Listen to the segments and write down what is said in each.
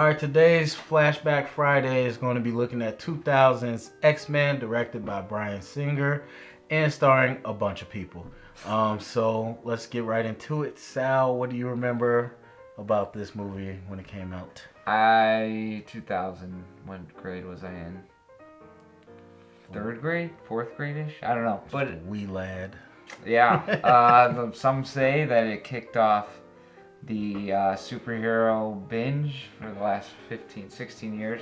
All right, today's Flashback Friday is going to be looking at 2000's X-Men, directed by Bryan Singer, and starring a bunch of people. So let's get right into it. Sal, what do you remember about this movie when it came out? 2000, what grade was I in? Third grade? Fourth grade-ish? I don't know. But wee lad. Yeah. Some say that it kicked off the superhero binge for the last 15, 16 years.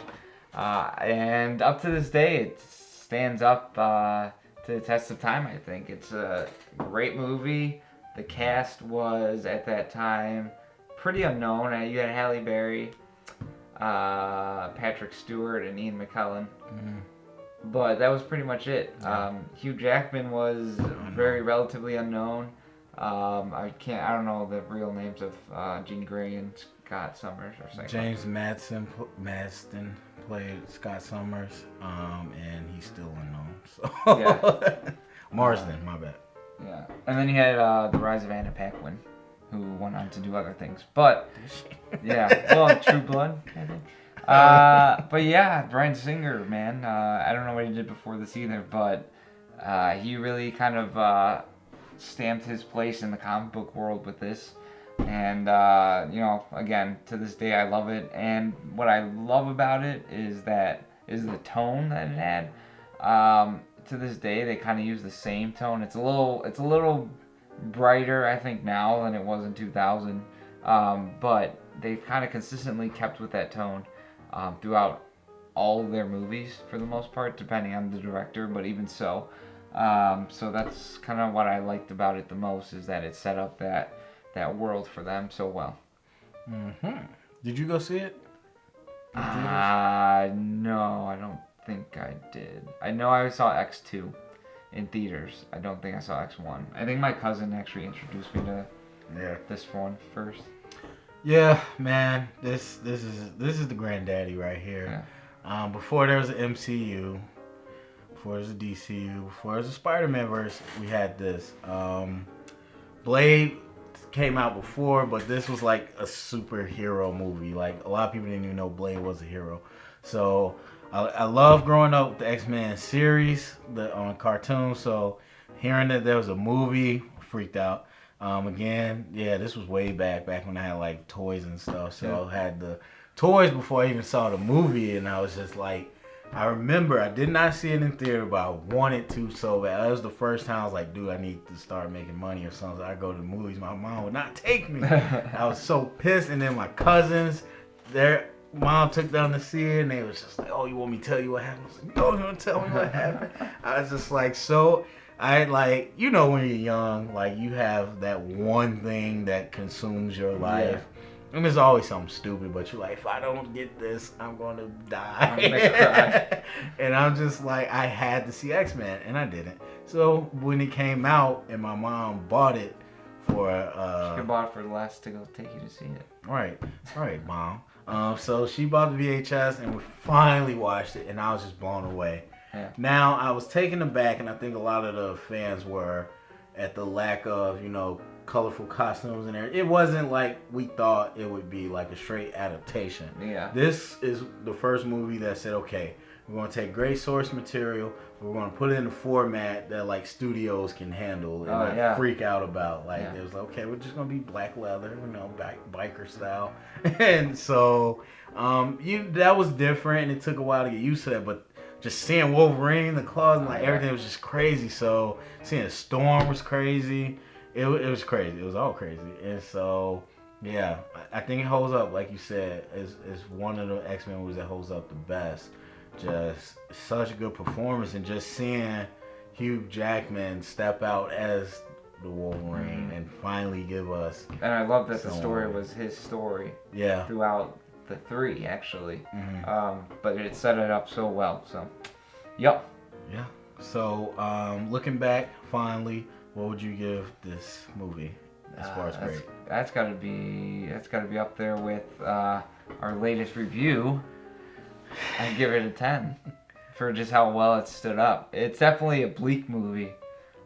And up to this day, it stands up to the test of time, I think. It's a great movie. The cast was, at that time, pretty unknown. You had Halle Berry, Patrick Stewart, and Ian McKellan. Mm-hmm. But that was pretty much it. Yeah. Hugh Jackman was very relatively unknown. I don't know the real names of Jean Grey and Scott Summers or something. James Marsden played Scott Summers, and he's still unknown. So yeah. Marsden, my bad. Yeah, and then you had the rise of Anna Paquin, who went on to do other things. But yeah, well, True Blood, I think. But yeah, Bryan Singer, man. I don't know what he did before this either, but he really kind of stamped his place in the comic book world with this. And, again, to this day I love it. And what I love about it is the tone that it had. To this day, they kind of use the same tone. It's a little brighter, I think, now than it was in 2000. But they've kind of consistently kept with that tone throughout all of their movies, for the most part, depending on the director, but even so. So that's kind of what I liked about it the most, is that it set up that world for them so well. Mm-hmm. Did you go see it? No, I don't think I did. I know I saw X2 in theaters. I don't think I saw X1. I think my cousin actually introduced me to this one first. Yeah, man, this is the granddaddy right here. Yeah. Before there was an MCU, before there was a DCU, before there was a Spider-Man verse, we had this. Blade came out before, but this was like a superhero movie. Like, a lot of people didn't even know Blade was a hero. So I love growing up with the X-Men series, on cartoon. So hearing that there was a movie, freaked out. Again, this was way back when I had like toys and stuff. So I had the toys before I even saw the movie, and I was just like, I remember I did not see it in theater, but I wanted to so bad. That was the first time I was like, dude, I need to start making money or something. I go to the movies. My mom would not take me. I was so pissed. And then my cousins, their mom took them to see it, and they was just like, oh, you want me to tell you what happened? I was like, no, you want to tell me what happened? I was just like, so... I like, when you're young, like, you have that one thing that consumes your life. Yeah. And there's always something stupid, but you're like, if I don't get this, I'm going to die. I'm gonna cry. And I'm just like, I had to see X-Men, and I didn't. So when it came out, and my mom bought it for... she could bought it for Les to go take you to see it. Right, Mom. So she bought the VHS, and we finally watched it, and I was just blown away. Yeah. Now, I was taken aback, and I think a lot of the fans were, at the lack of, colorful costumes in there. It wasn't like we thought it would be, like a straight adaptation. Yeah. This is the first movie that said, okay, we're going to take great source material, we're going to put it in a format that, like, studios can handle and not freak out about. Like, it was like, okay, we're just going to be black leather, biker style. And so, that was different, and it took a while to get used to that, but just seeing Wolverine, the claws, and like everything was just crazy. So seeing Storm was crazy. It was crazy. It was all crazy. And so, yeah, I think it holds up, like you said. It's one of the X-Men movies that holds up the best. Just such a good performance, and just seeing Hugh Jackman step out as the Wolverine and finally give us. And I love that the story was his story. Yeah. Throughout the three, actually. Mm-hmm. But it set it up so well. So, yep. Yeah. So, looking back, finally, what would you give this movie as far as grade? That's got to be up there with our latest review. I'd give it a 10 for just how well it stood up. It's definitely a bleak movie,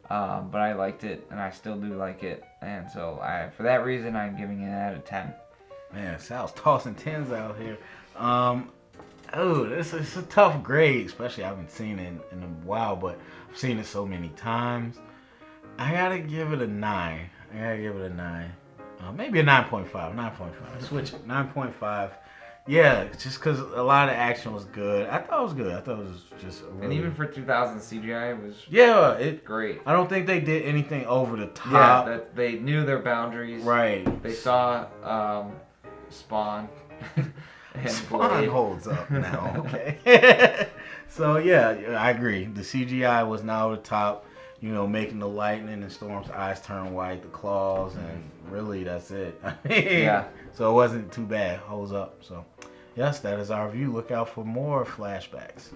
but I liked it, and I still do like it. And so, for that reason, I'm giving it a 10. Man, Sal's tossing 10s out here. Oh, it's a tough grade, especially I haven't seen it in a while, but I've seen it so many times. I gotta give it a 9. Maybe a 9.5. 9.5. Switch it. 9.5. Yeah, just because a lot of action was good. I thought it was good. I thought it was just really... And even for 2000, CGI was great. I don't think they did anything over the top. Yeah, that they knew their boundaries. Right. They saw Spawn. And Spawn Blade. holds up now. Okay. So yeah, I agree. The CGI was not over the top. You know, making the lightning and Storm's eyes turn white, the claws, and really that's it. Yeah. So it wasn't too bad. Holds up. So, yes, that is our review. Look out for more flashbacks.